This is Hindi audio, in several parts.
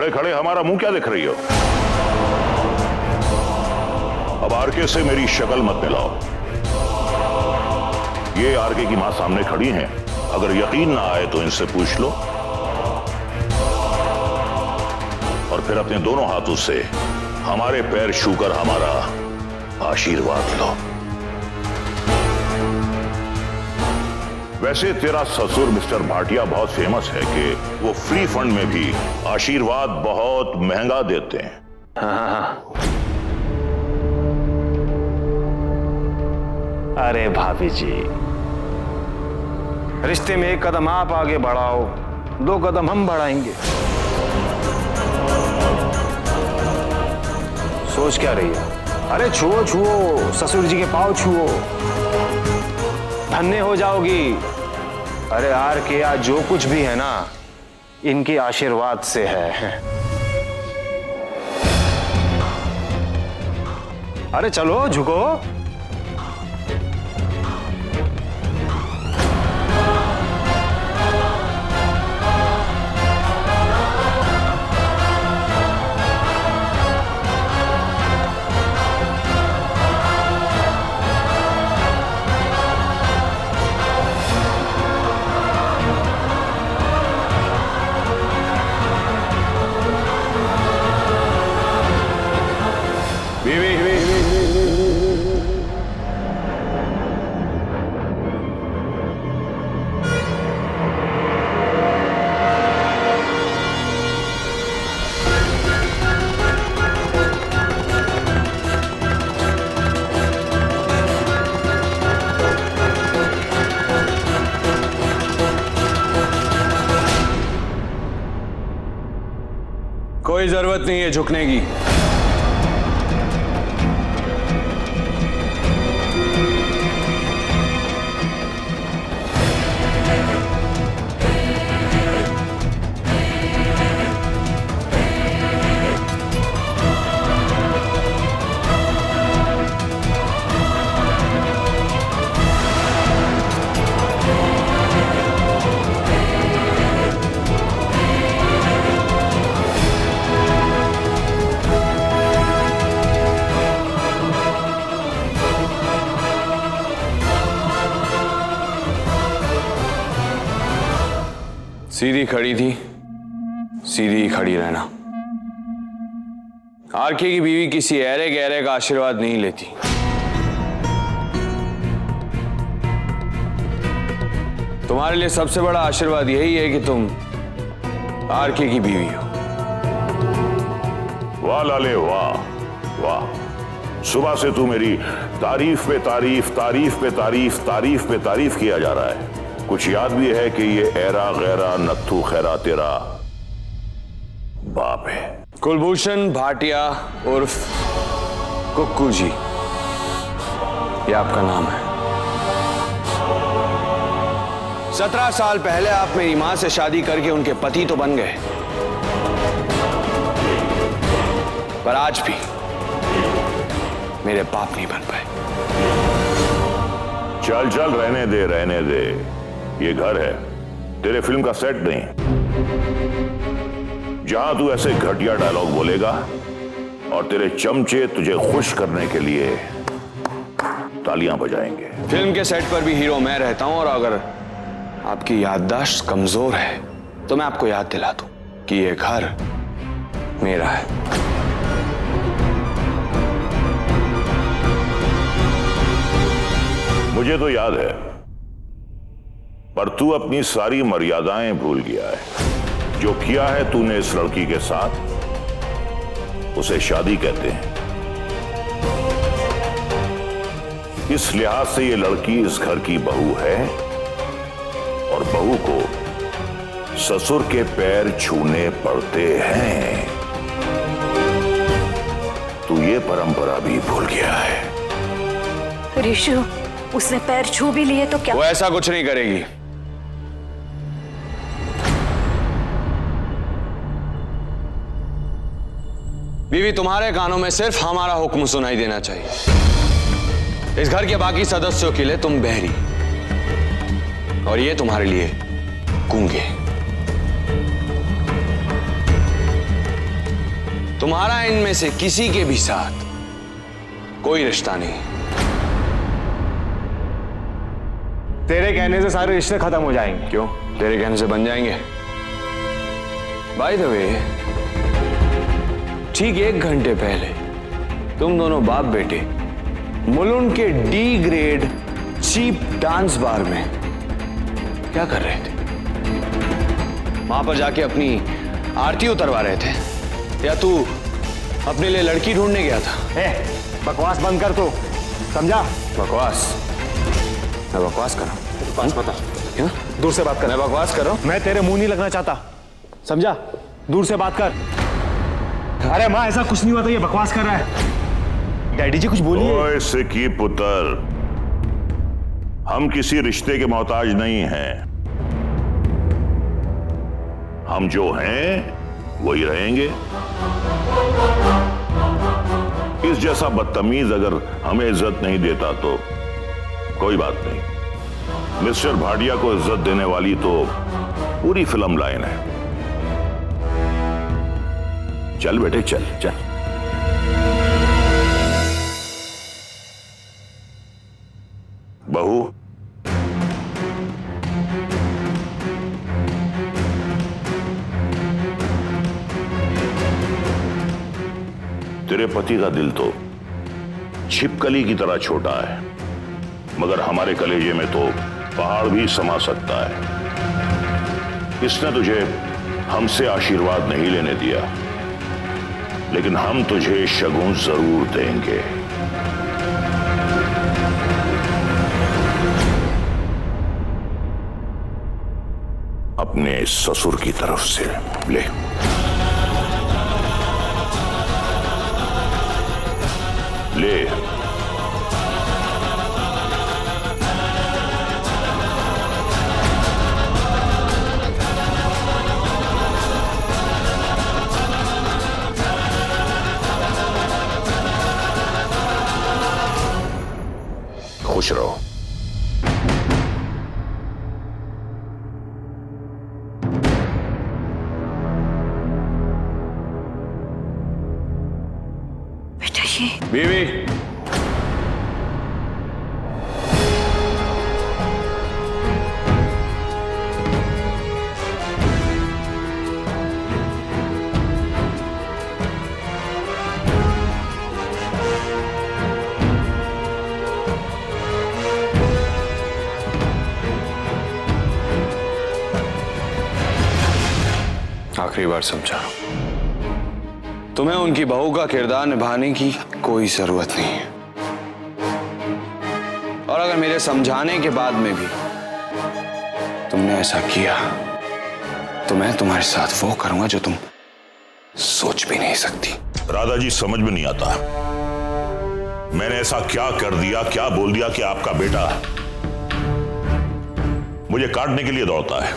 खड़े खड़े हमारा मुंह क्या देख रही हो? अब आरके से मेरी शक्ल मत मिलाओ। ये आरके की मां सामने खड़ी हैं, अगर यकीन ना आए तो इनसे पूछ लो, और फिर अपने दोनों हाथों से हमारे पैर छूकर हमारा आशीर्वाद लो। वैसे तेरा ससुर मिस्टर भाटिया बहुत फेमस है कि वो फ्री फंड में भी आशीर्वाद बहुत महंगा देते हैं। हाँ। अरे भाभी जी, रिश्ते में एक कदम आप आगे बढ़ाओ, 2 कदम हम बढ़ाएंगे। सोच क्या रही है? अरे छुओ छुओ, ससुर जी के पांव छुओ, धन्य हो जाओगी। अरे आरके आज जो कुछ भी है ना, इनके आशीर्वाद से है। अरे चलो झुको। कोई जरूरत नहीं है झुकने की। सीधी खड़ी थी, सीधी ही खड़ी रहना। आरके की बीवी किसी ऐरे गहरे का आशीर्वाद नहीं लेती। तुम्हारे लिए सबसे बड़ा आशीर्वाद यही है कि तुम आरके की बीवी हो। वाह लाले वाह वाह, सुबह से तू मेरी तारीफ पे तारीफ, तारीफ पे तारीफ, तारीफ पे तारीफ किया जा रहा है। कुछ याद भी है कि ये ऐरा गैरा नत्थू खैरा तेरा बाप है? कुलभूषण भाटिया उर्फ कुक्कू जी, ये आपका नाम है। 17 साल पहले आप मेरी मां से शादी करके उनके पति तो बन गए, पर आज भी मेरे बाप नहीं बन पाए। चल चल, रहने दे रहने दे, ये घर है, तेरे फिल्म का सेट नहीं। जहां तू ऐसे घटिया डायलॉग बोलेगा और तेरे चमचे तुझे खुश करने के लिए तालियां बजाएंगे। फिल्म के सेट पर भी हीरो मैं रहता हूं, और अगर आपकी याददाश्त कमजोर है तो मैं आपको याद दिला दूं कि ये घर मेरा है। मुझे तो याद है, पर तू अपनी सारी मर्यादाएं भूल गया है। जो किया है तूने इस लड़की के साथ, उसे शादी कहते हैं। इस लिहाज से ये लड़की इस घर की बहू है, और बहू को ससुर के पैर छूने पड़ते हैं। तू ये परंपरा भी भूल गया है। ऋषु, उसने पैर छू भी लिए तो क्या? वो ऐसा कुछ नहीं करेगी। बीवी, तुम्हारे कानों में सिर्फ हमारा हुक्म सुनाई देना चाहिए। इस घर के बाकी सदस्यों के लिए तुम बहरी, और ये तुम्हारे लिए गूंगे। तुम्हारा इनमें से किसी के भी साथ कोई रिश्ता नहीं। तेरे कहने से सारे रिश्ते खत्म हो जाएंगे। क्यों? तेरे कहने से बन जाएंगे। बाय द वे, ठीक 1 घंटे पहले तुम दोनों बाप बेटे मुलुंड के D grade cheap dance bar में क्या कर रहे थे? वहां पर जाके अपनी आरती उतरवा रहे थे या तू अपने लिए लड़की ढूंढने गया था? बकवास बंद कर तू, समझा? बकवास? मैं बकवास कर रहा हूं? बकवास बता। क्यों? दूर से बात कर। मैं बकवास कर रहा हूं? मैं तेरे मुंह नहीं लगना चाहता, समझा? दूर से बात कर। अरे माँ, ऐसा कुछ नहीं हुआ था, ये बकवास कर रहा है। डैडी जी कुछ बोलिए। ओए सिक्की पुत्र, हम किसी रिश्ते के मोहताज नहीं हैं। हम जो हैं वही रहेंगे। इस जैसा बदतमीज अगर हमें इज्जत नहीं देता तो कोई बात नहीं। मिस्टर भाटिया को इज्जत देने वाली तो पूरी फिल्म लाइन है। चल बेटे, चल चल। बहू, तेरे पति का दिल तो छिपकली की तरह छोटा है, मगर हमारे कलेजे में तो पहाड़ भी समा सकता है। इसने तुझे हमसे आशीर्वाद नहीं लेने दिया, लेकिन हम तुझे शगुन जरूर देंगे। अपने ससुर की तरफ से ले। ले। खुश रहो। बेटा ये बीवी, आखिरी बार समझा, तुम्हें उनकी बहू का किरदार निभाने की कोई जरूरत नहीं है। और अगर मेरे समझाने के बाद में भी तुमने ऐसा किया तो मैं तुम्हारे साथ वो करूंगा जो तुम सोच भी नहीं सकती। राधा जी, समझ में नहीं आता मैंने ऐसा क्या कर दिया, क्या बोल दिया कि आपका बेटा मुझे काटने के लिए दौड़ता है।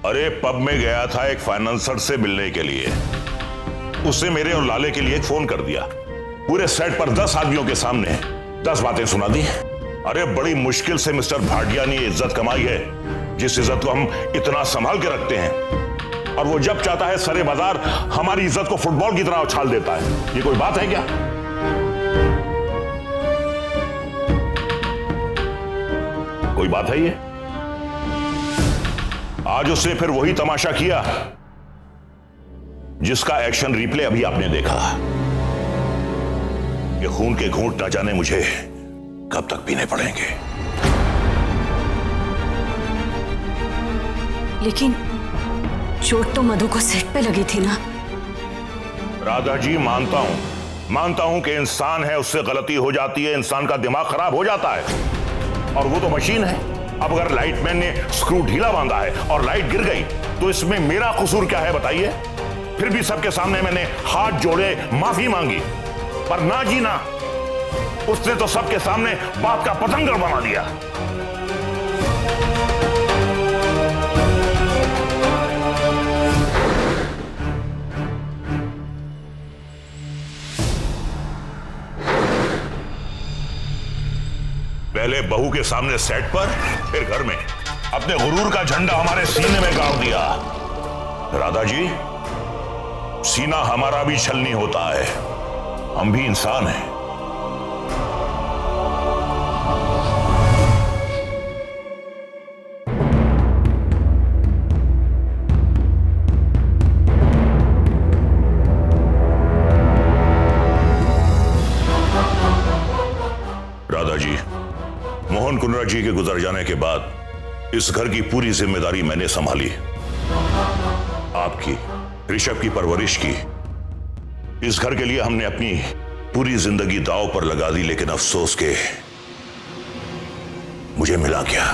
अरे पब में गया था एक फाइनेंसर से मिलने के लिए, उसने मेरे और लाले के लिए एक फोन कर दिया। पूरे सेट पर 10 आदमियों के सामने 10 बातें सुना दी। अरे बड़ी मुश्किल से मिस्टर भाटिया ने इज्जत कमाई है, जिस इज्जत को हम इतना संभाल के रखते हैं, और वो जब चाहता है सरे बाजार हमारी इज्जत को फुटबॉल की तरह उछाल देता है। ये कोई बात है क्या? कोई बात है ये? आज उसने फिर वही तमाशा किया जिसका एक्शन रिप्ले अभी आपने देखा। ये खून के घूंट न जाने मुझे कब तक पीने पड़ेंगे। लेकिन चोट तो मधु को सेट पे लगी थी ना? राधा जी, मानता हूं कि इंसान है, उससे गलती हो जाती है, इंसान का दिमाग खराब हो जाता है, और वो तो मशीन है। अब अगर लाइटमैन ने स्क्रू ढीला बांधा है और लाइट गिर गई तो इसमें मेरा कसूर क्या है बताइए? फिर भी सबके सामने मैंने हाथ जोड़े माफी मांगी, पर ना जी ना, उसने तो सबके सामने बात का पतंगर बना दिया। पहले बहू के सामने सेट पर, फिर घर में अपने गुरूर का झंडा हमारे सीने में गाड़ दिया। राधा जी, सीना हमारा भी छलनी होता है, हम भी इंसान हैं। राधा जी, मोहन कुंद्रा जी के गुजर जाने के बाद इस घर की पूरी जिम्मेदारी मैंने संभाली। आपकी, ऋषभ की परवरिश की। इस घर के लिए हमने अपनी पूरी जिंदगी दांव पर लगा दी, लेकिन अफसोस के मुझे मिला क्या?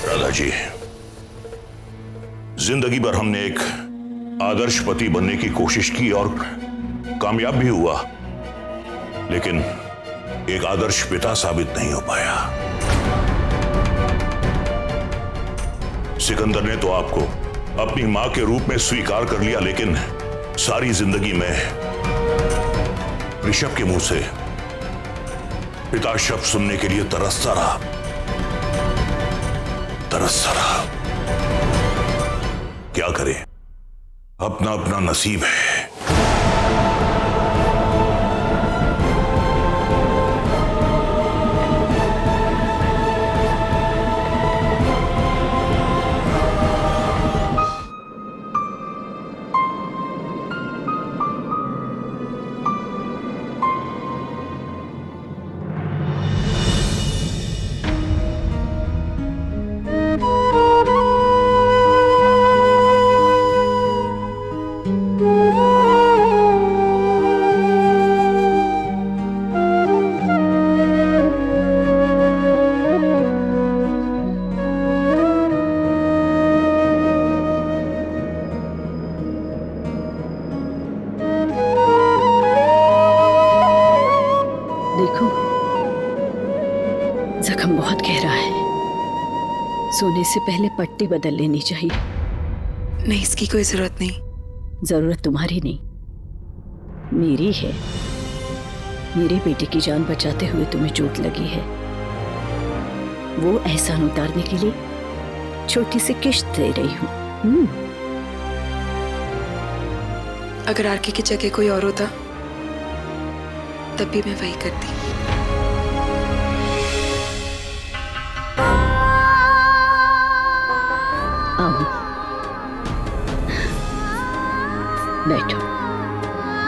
राधा जी, जिंदगी भर हमने एक आदर्श पति बनने की कोशिश की और कामयाब भी हुआ, लेकिन एक आदर्श पिता साबित नहीं हो पाया। सिकंदर ने तो आपको अपनी मां के रूप में स्वीकार कर लिया, लेकिन सारी जिंदगी में ऋषभ के मुंह से पिता शब्द सुनने के लिए तरसता रहा। क्या करे, अपना अपना नसीब है। देखो, जख्म बहुत गहरा है, सोने से पहले पट्टी बदल लेनी चाहिए। नहीं, इसकी कोई जरूरत नहीं। जरूरत तुम्हारी नहीं, मेरी है। मेरे बेटे की जान बचाते हुए तुम्हें चोट लगी है, वो एहसान उतारने के लिए छोटी सी किश्त दे रही हूँ। अगर आरके की जगह कोई और होता तब भी मैं वही करती। आओ, बैठो।